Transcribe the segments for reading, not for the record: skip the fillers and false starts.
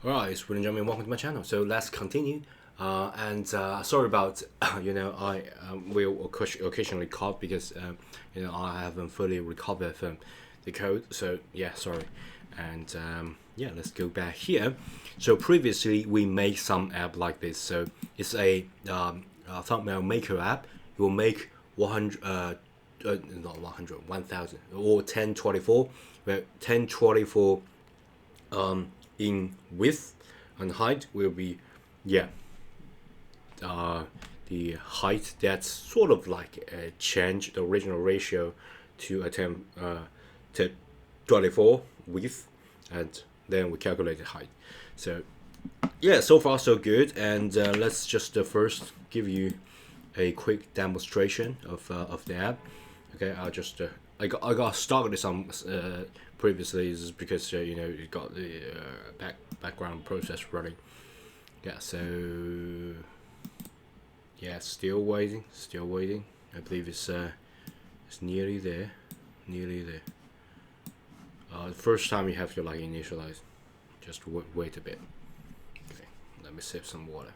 Alright, it's William Gentlemen, welcome to my channel. So let's continue. Sorry about I will occasionally cough because I haven't fully recovered from the cold. So yeah, sorry. Yeah, let's go back here. So previously we made some app like this. So it's a thumbnail maker app. It will make 100 not 100 1000 or 1024 where 1024 in width and height will be the height that's sort of like change the original ratio to a 1024 width, and then we calculate the height. So yeah, so far so good. And let's just first give you a quick demonstration of the app. Okay, I got started some previously is because it got the background process running. Yeah, so yeah, still waiting. I believe it's nearly there. The first time you have to like initialize, just wait a bit. Okay, let me sip some water.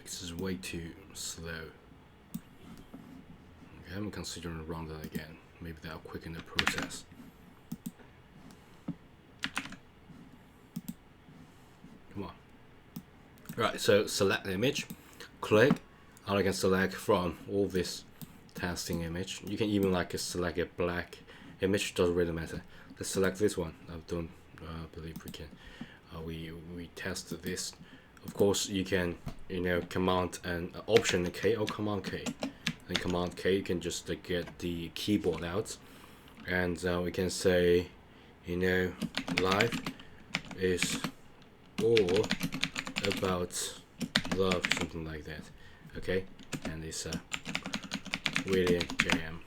This is way too slow. Okay, I'm considering run that again. Maybe that'll quicken the process. Come on. Right, so select the image, click, and I can select from all this testing image. You can even like select a black image, doesn't really matter. Let's select this one. I don't believe we can. We test this. Of course, you can command and option K or command K. And command K, you can just get the keyboard out, and we can say, life is all about love, something like that. Okay, and it's William JM.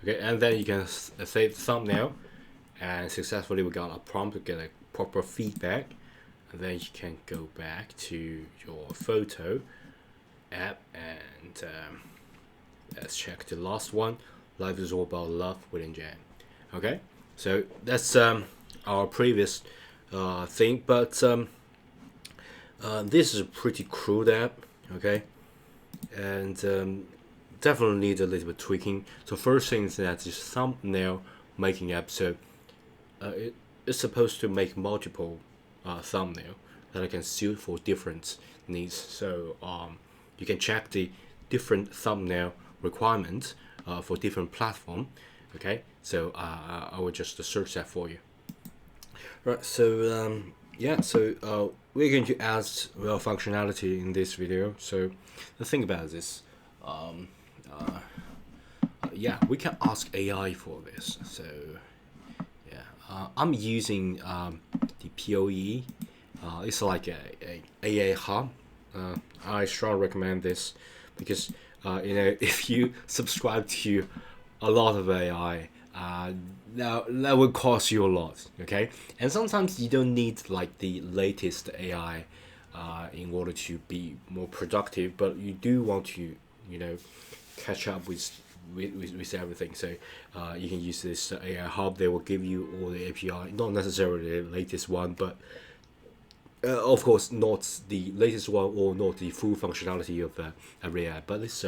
Okay, and then you can save the thumbnail, and successfully we got a prompt to get a proper feedback. And then you can go back to your photo app and let's check the last one. Life is all about love, William Jam. Okay, so that's our previous thing, but this is a pretty crude app. Okay, and definitely need a little bit tweaking. So first thing is that it's thumbnail making app. So it's supposed to make multiple thumbnail that I can suit for different needs. So you can check the different thumbnail requirements for different platform. Okay, so I will just search that for you. Right, so yeah, so we're going to add functionality in this video. So the thing about this, yeah, we can ask AI for this. So yeah, I'm using the POE. It's like a AI hub. I strongly recommend this because if you subscribe to a lot of AI, that will cost you a lot. Okay, and sometimes you don't need like the latest AI in order to be more productive, but you do want to catch up with everything. So you can use this AI hub. They will give you all the API, not necessarily the latest one, but of course not the latest one or not the full functionality of every app, but it's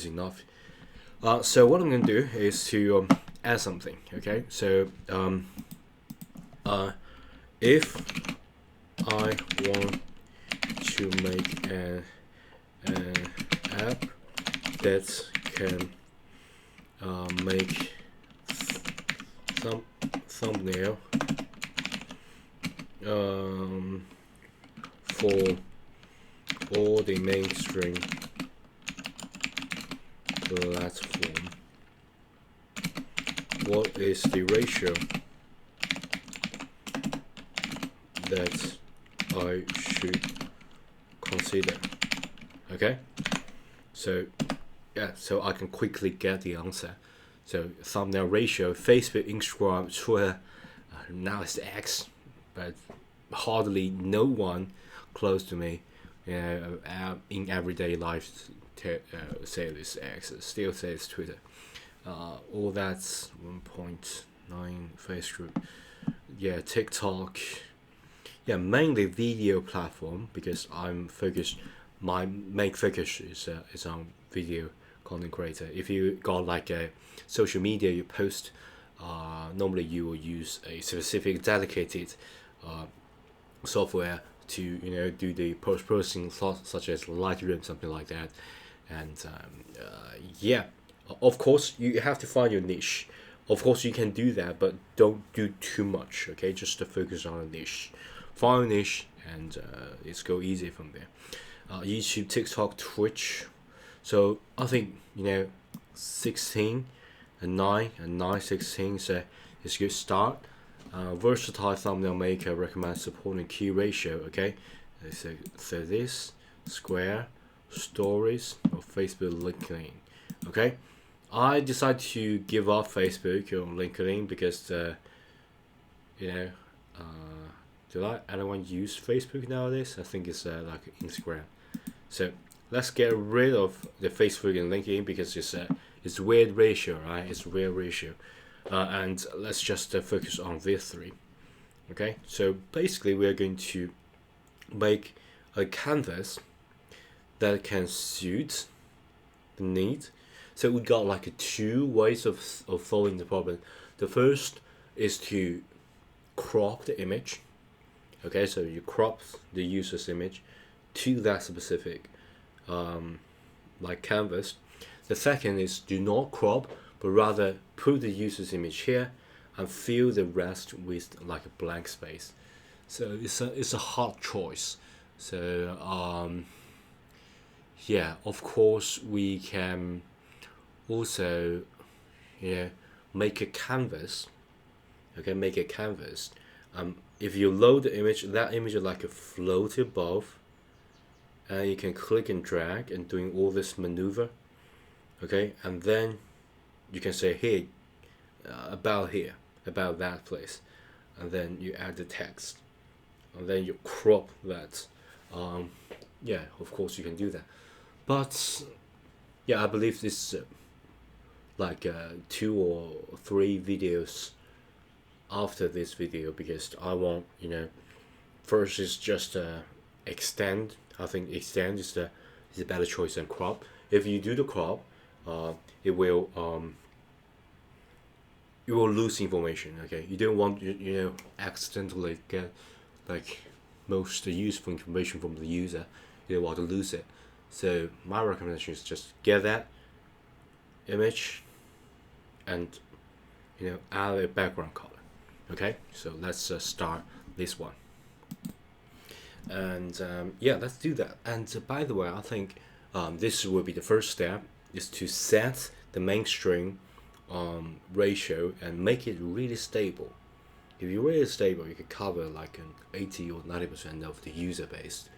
enough. So what I'm going to do is to add something. Okay, so if I want to make an app that can make some thumbnail for all the mainstream platform, what is the ratio that I should consider? Okay, so yeah, so I can quickly get the answer. So thumbnail ratio, Facebook, Instagram, Twitter, now it's X, but hardly no one close to me in everyday life say this X, still says Twitter. all that's 1.9 Facebook. Yeah, TikTok. Yeah, mainly video platform because I'm focused. My main focus is on video content creator. If you got like a social media you post, normally you will use a specific dedicated software to do the post processing such as Lightroom, something like that. And yeah, of course you have to find your niche. Of course you can do that, but don't do too much. Okay, just to focus on a niche, find a niche, and it's go easy from there. YouTube, TikTok, Twitch. So I think 16 and 9 and 9 16 is a good start. Versatile thumbnail maker recommends supporting key ratio. Okay, so this square, stories, or Facebook LinkedIn. Okay, I decided to give up Facebook or LinkedIn because you know do anyone use Facebook nowadays? I think it's like Instagram. So let's get rid of the Facebook and LinkedIn because it's weird ratio, right? It's weird ratio, and let's just focus on these three. Okay, so basically we are going to make a canvas that can suit the need. So we got like two ways of solving the problem. The first is to crop the image. Okay, so you crop the user's image to that specific like canvas. The second is do not crop, but rather put the user's image here and fill the rest with like a blank space. So it's a hard choice. So yeah, of course we can also make a canvas. Okay, make a canvas. If you load the image, that image is like a float above, and you can click and drag and doing all this maneuver. Okay, and then you can say here, about that place, and then you add the text, and then you crop that. Yeah, of course you can do that, but yeah, I believe this like 2 or 3 videos after this video because I want first is just extend. I think extend is a better choice than crop. If you do the crop, it will you will lose information. Okay, you don't want accidentally get like most useful information from the user. You don't want to lose it. So my recommendation is just get that image and add a background color. Okay, so let's start this one. And yeah, let's do that. And by the way, I think this will be the first step is to set the mainstream ratio and make it really stable. If you're really stable, you can cover like an 80 or 90% of the user base.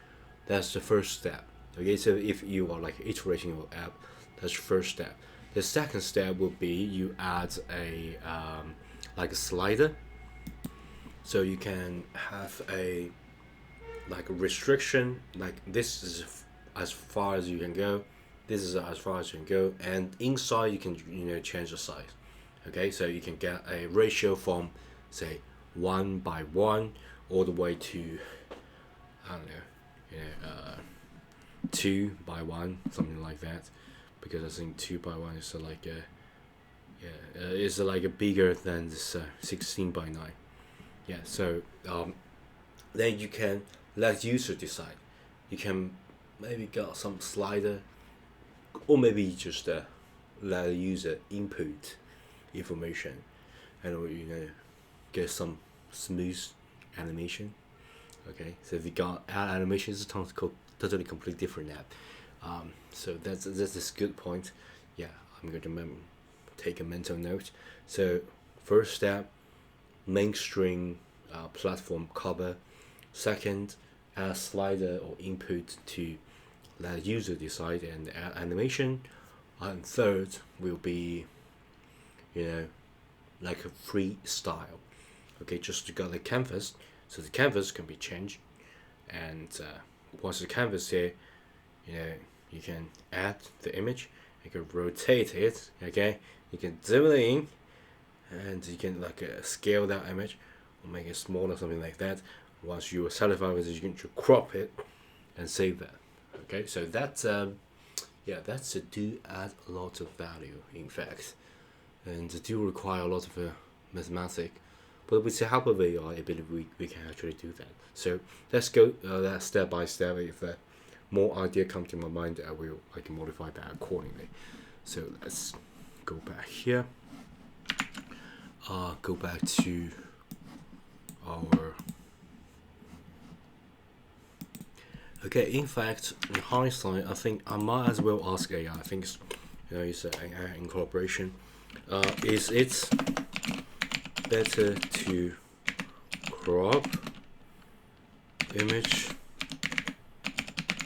That's the first step. Okay, so if you are like iterating your app, that's the first step. The second step will be you add a like a slider, so you can have a like a restriction, like this is as far as you can go, this is as far as you can go, and inside you can change the size. Okay, so you can get a ratio from say 1:1 all the way to I don't know 2:1, something like that, because I think 2:1 is like it's like a bigger than this 16:9. Yeah, so then you can let user decide. You can maybe get some slider, or maybe just let the user input information, and get some smooth animation. Okay, so if you got add animation, it's totally completely different app. So that's a good point. Yeah, I'm going to take a mental note. So first step, mainstream platform cover. Second, add slider or input to let user decide and add animation. And third will be like a freestyle. Okay, just to get the canvas, so the canvas can be changed, and once the canvas here, you can add the image, you can rotate it. Okay, You can zoom it in, and you can like scale that image or make it smaller, something like that. Once you are satisfied with it, you can crop it and save that. Okay, so that's yeah, that's a do add a lot of value, in fact, and do require a lot of mathematics. But with the help of AI, I believe we can actually do that. So let's go that step by step. If more idea come to my mind, I can modify that accordingly. So let's go back here. Go back to our. Okay, in fact, in hindsight, I think I might as well ask AI. I think it's AI incorporation. Is it better to crop image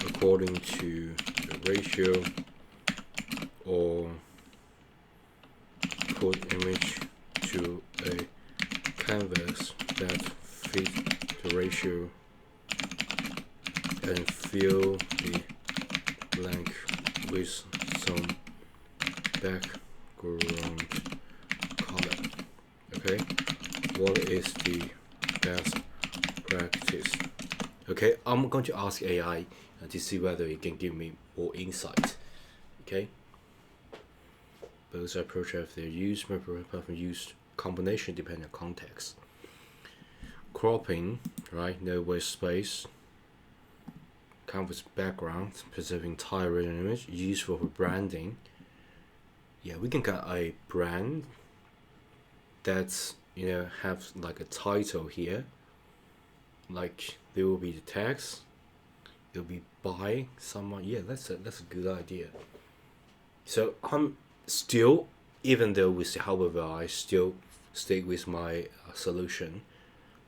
according to the ratio, or put image to a canvas that fit the ratio and fill the blank with some background color? Okay, what is the best practice? Okay, I'm going to ask AI to see whether it can give me more insight. Okay, both approaches have their use, use combination depending on context. Cropping, right? No waste space. Canvas background, preserving entire original image, useful for branding. Yeah, we can get a brand that's have like a title here, like there will be the text, it'll be by someone. Yeah, that's a good idea. So I'm still, even though with the help of I still stick with my solution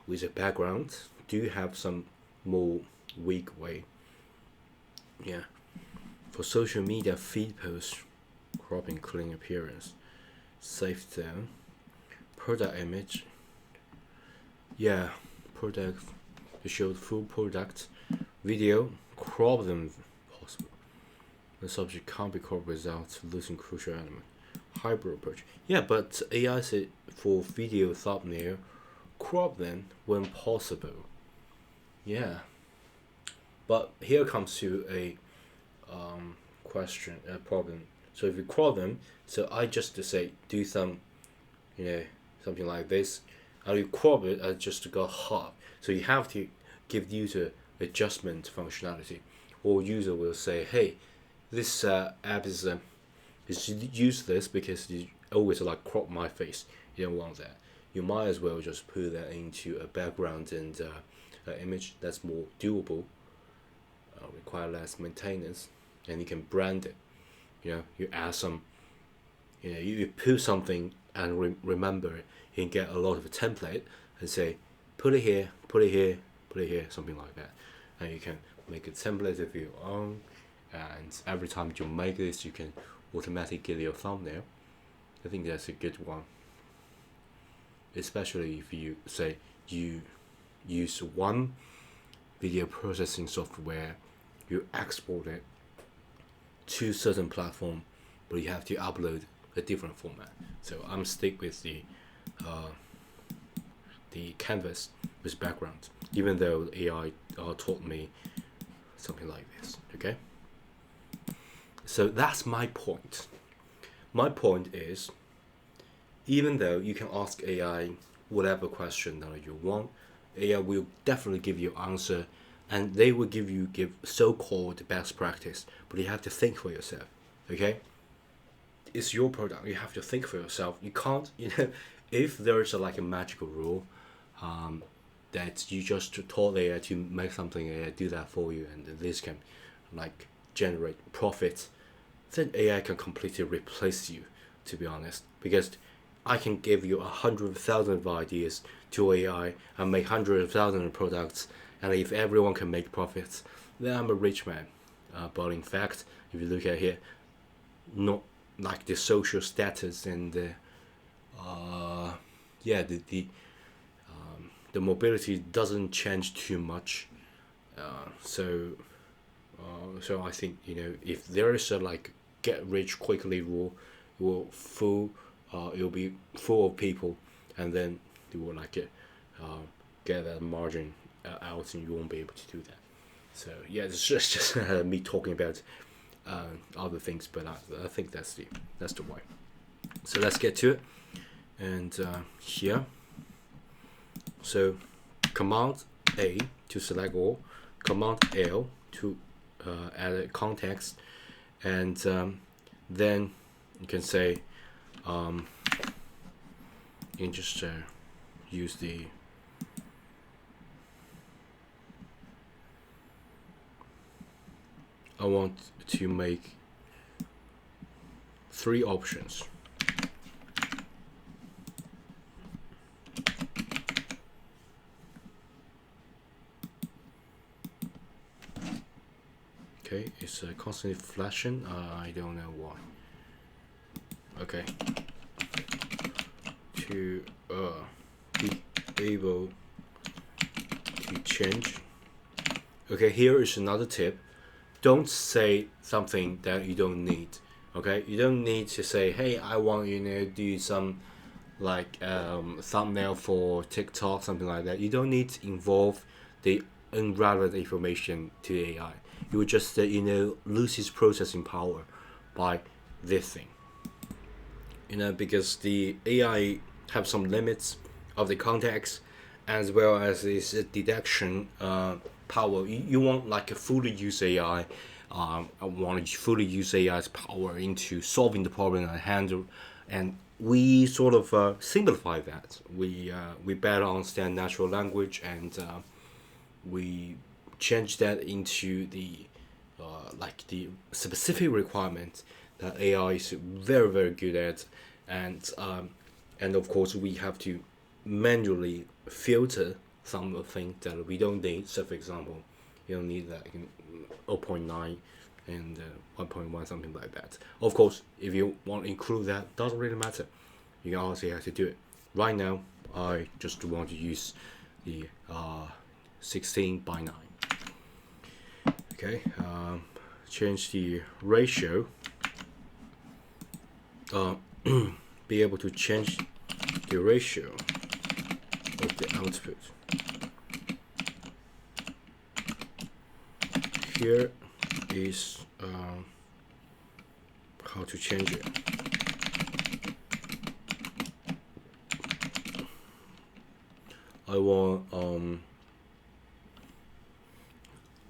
with a background. Do have some more weak way. Yeah, for social media feed posts, cropping clean appearance, save them, product image. Yeah, product to show the full product, video, crop them possible. The subject can't be cropped without losing crucial element. Hybrid approach. Yeah, but AI said for video thumbnail, crop them when possible. Yeah, but here comes to a question, a problem. So if you crop them, so I just to say do some, you know, something like this, and you crop it, I just got half. So you have to give user adjustment functionality, or user will say, hey, this app is useless because you always like crop my face. You don't want that. You might as well just put that into a background and image that's more doable, require less maintenance, and you can brand it. You add some, you put something and remember it. You can get a lot of a template and say, put it here, put it here, put it here, something like that. And you can make a template of your own, and every time you make this, you can automatically get your thumbnail. I think that's a good one, especially if you say you use one video processing software, you export it to certain platform, but you have to upload a different format. So I'm stick with the canvas with background, even though AI taught me something like this. Okay, so that's my point. My point is, even though you can ask AI whatever question that you want, AI will definitely give you answer, and they will give so-called best practice, but you have to think for yourself. Okay, it's your product. You have to think for yourself. You can't, if there's like a magical rule, that you just taught AI to make something, AI do that for you, and this can like generate profit, then AI can completely replace you, to be honest, because I can give you 100,000 of ideas to AI and make 100,000 of products, and if everyone can make profits, then I'm a rich man. But in fact, if you look at here, not like the social status and yeah, the mobility doesn't change too much. So I think if there is a like get rich quickly rule, it will full it'll be full of people, and then you will like get that margin out, and you won't be able to do that. So yeah, it's just me talking about other things, but I think that's the way. So let's get to it. And here, so Command A to select all, Command L to add a context, and then you can say you can just use the I want to make 3 options. Okay, it's constantly flashing. I don't know why. Okay, to be able to change. Okay, here is another tip. Don't say something that you don't need. Okay, you don't need to say, hey, I want do some like thumbnail for TikTok, something like that. You don't need to involve the irrelevant information to the AI. You would just lose its processing power by this thing. Because the AI have some limits of the context as well as its detection power. You want like a fully use AI. I want to fully use AI's power into solving the problem at hand, and we sort of simplify that. We better understand natural language, and we change that into the the specific requirement that AI is very very good at, and of course we have to manually filter some of the things that we don't need. So for example, you don't need that 0.9 and 1.1, something like that. Of course, if you want to include that, doesn't really matter. You can also have to do it. Right now, I just want to use the 16 by 9. Okay, change the ratio. Be able to change the ratio of the output. Here is how to change it. I want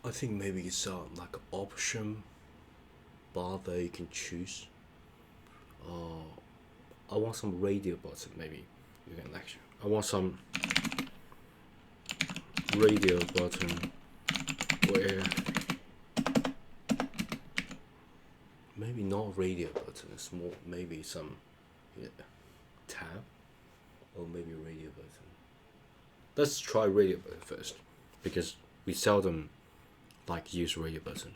I think maybe it's like an option bar that you can choose. I want some radio button, maybe you can lecture. I want some radio button where maybe not radio button, it's more maybe some tab or maybe radio button. Let's try radio button first, because we seldom use radio button.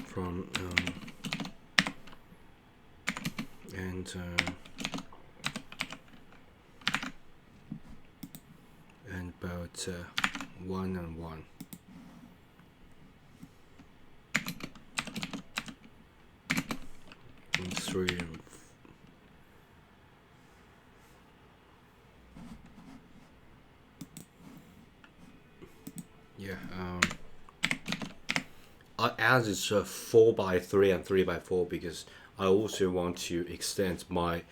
From and about 1 and 1. And 3 and yeah. I added 4 by 3 and 3 by 4 because I also want to extend my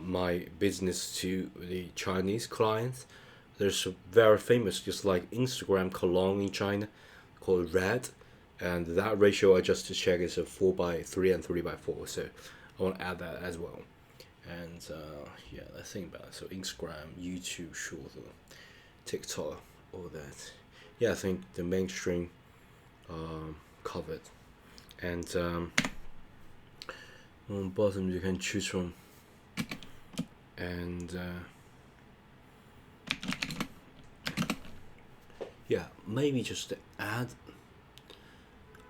my business to the Chinese clients. There's a very famous, just like Instagram cologne in China, called Red, and that ratio I just checked is 4 by 3 and 3 by 4. So I want to add that as well. And yeah, let's think about it. So Instagram, YouTube, Short, TikTok, all that. Yeah, I think the mainstream covered. And on the bottom you can choose from. And yeah, maybe just add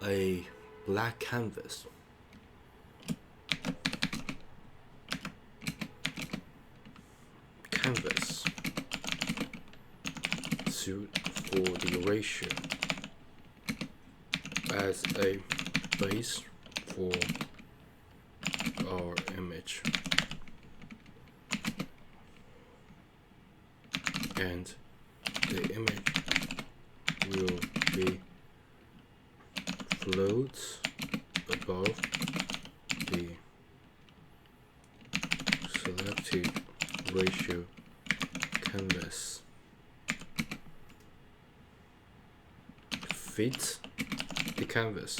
a black canvas. Suit for the ratio as a base for our image, and the image will be floats above the selected ratio canvas. Fit the canvas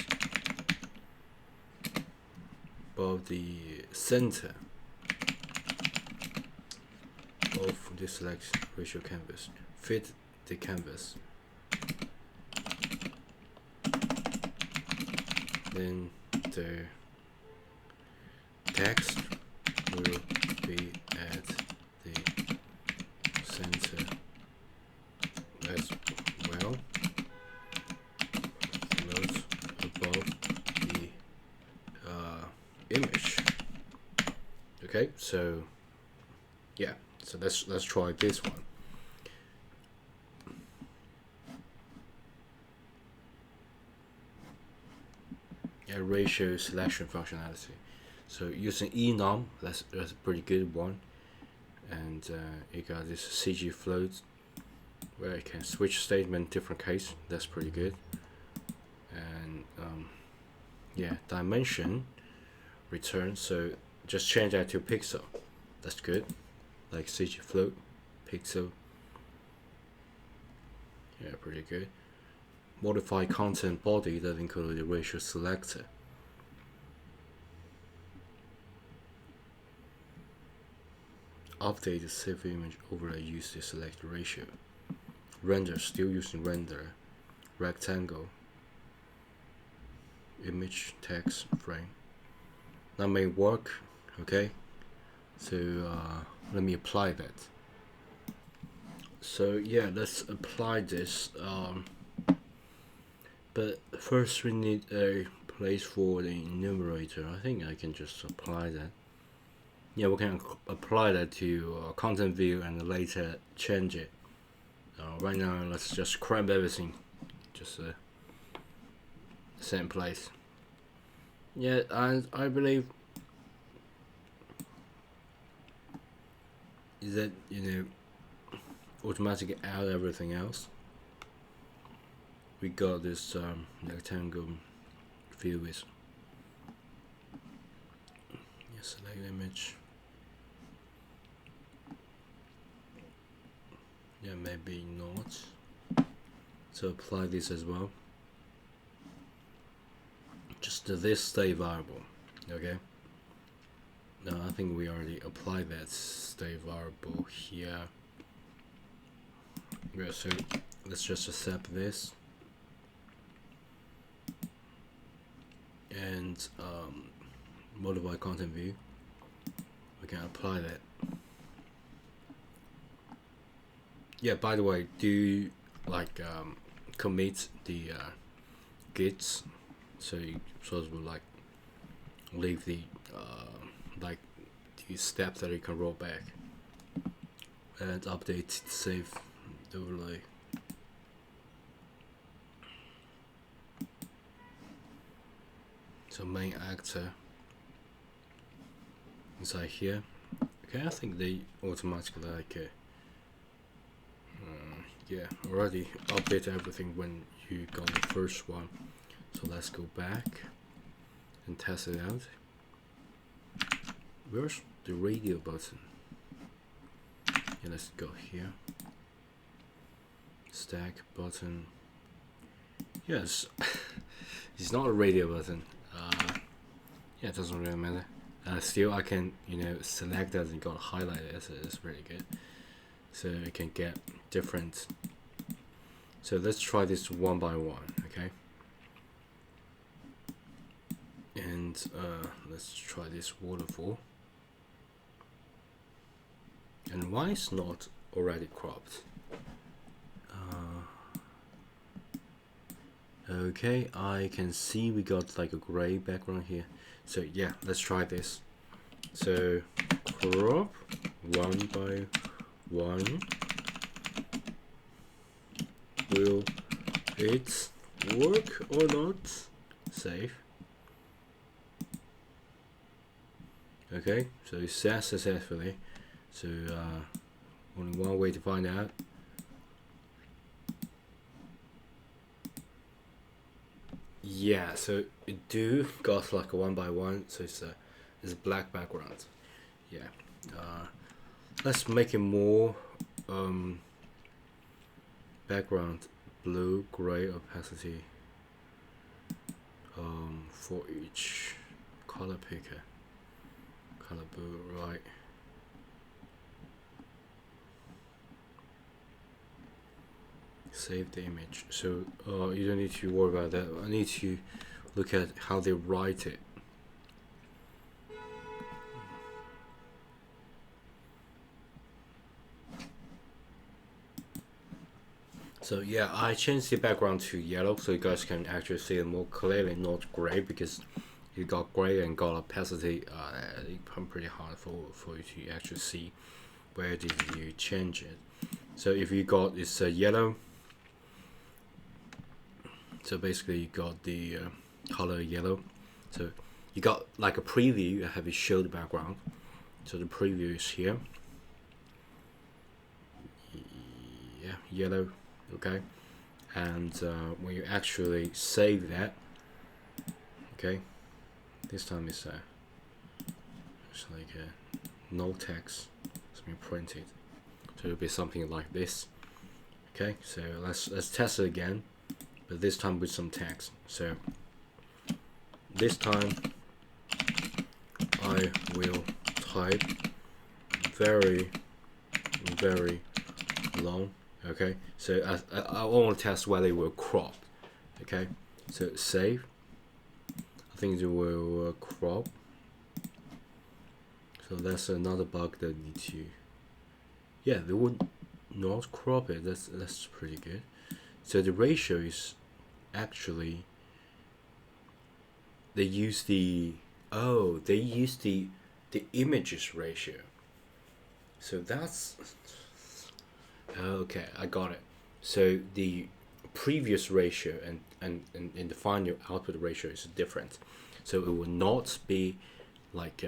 above the center of the select ratio canvas. Fit the canvas. Then the text will be at the center as well. Note above the image. Okay, so yeah, so let's try this one. A ratio selection functionality. So using enum, that's a pretty good one, and you got this CG float where you can switch statement different case. That's pretty good. And yeah, dimension return. So just change that to pixel. That's good. Like CG float, pixel. Yeah, pretty good. Modify content body that include the ratio selector. Update the save image overlay, use the select ratio. Render, still using render. Rectangle. Image text frame. That may work, okay? So let me apply that. So yeah, let's apply this. But first we need a place for the enumerator. I think I can just apply that. Yeah, we can apply that to content view and later change it. Right now, let's just grab everything, just same place. Yeah, and I believe that automatically add everything else. We got this rectangle view with select image. Yeah, maybe not. So apply this as well. Just this stay variable. Okay. No, I think we already applied that stay variable here. Yeah, so let's just accept this. And modify content view. We can apply that. Yeah, by the way, do like commit the gits, so you sort of like leave the like the steps that you can roll back, and update save overlay. So main actor inside here. Okay, I think they automatically like yeah, already update everything when you got the first one. So let's go back and test it out. Where's the radio button? Yeah, let's go here. Stack button. Yes, it's not a radio button. Yeah, it doesn't really matter. Still, I can select that and got highlight it. So it's pretty good. So you can get different. So let's try this one by one, okay? And let's try this waterfall. And why is not already cropped? Okay, I can see we got like a gray background here. So yeah, let's try this. So crop one by one. Will it work or not? Save. Okay, so it's set successfully. So only one way to find out. Yeah, so it do got like a 1 by 1, so it's a black background. Yeah, let's make it more background blue gray opacity for each color picker. Color blue, right? Save the image. So you don't need to worry about that. I need to look at how they write it. So yeah, I changed the background to yellow so you guys can actually see it more clearly, not gray, because you got gray and got opacity. It become pretty hard for you to actually see where did you change it. So if you got this yellow, so basically you got the color yellow. So you got like a preview. I have it show the background. So the preview is here. Yeah, yellow. Okay, and when you actually save that, okay, this time it's like no text. It's been printed, so it'll be something like this. Okay, so let's test it again, but this time with some text. So this time I will type very long. Okay, so I want to test whether it will crop. Okay, so save. I think it will crop. So that's another bug that need to. Yeah, they would not crop it. That's pretty good. So the ratio is actually they use the images ratio. So that's okay. I got it. So the previous ratio and the final output ratio is different. So it will not be like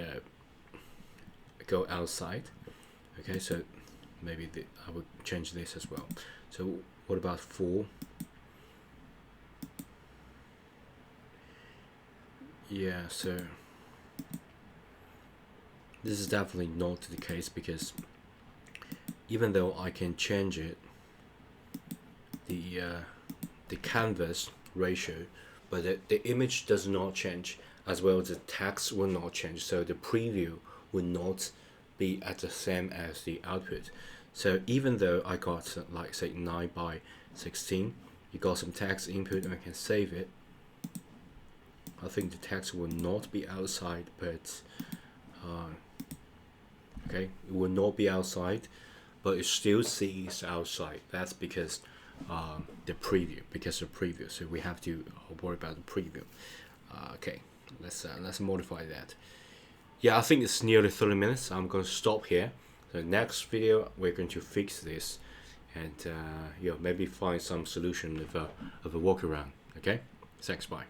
go outside. Okay, so maybe I would change this as well. So what about 4? Yeah, so this is definitely not the case, because even though I can change it, the canvas ratio, but the image does not change, as well as the text will not change, so the preview will not be at the same as the output. So even though I got like say 9 by 16, you got some text input and I can save it, I think the text will not be outside, but okay, it will not be outside, but it still sees outside. That's because the preview, so we have to worry about the preview. Okay, let's modify that. Yeah, I think it's nearly 30 minutes. I'm going to stop here. So next video we're going to fix this, and maybe find some solution of a workaround. Okay, thanks, bye.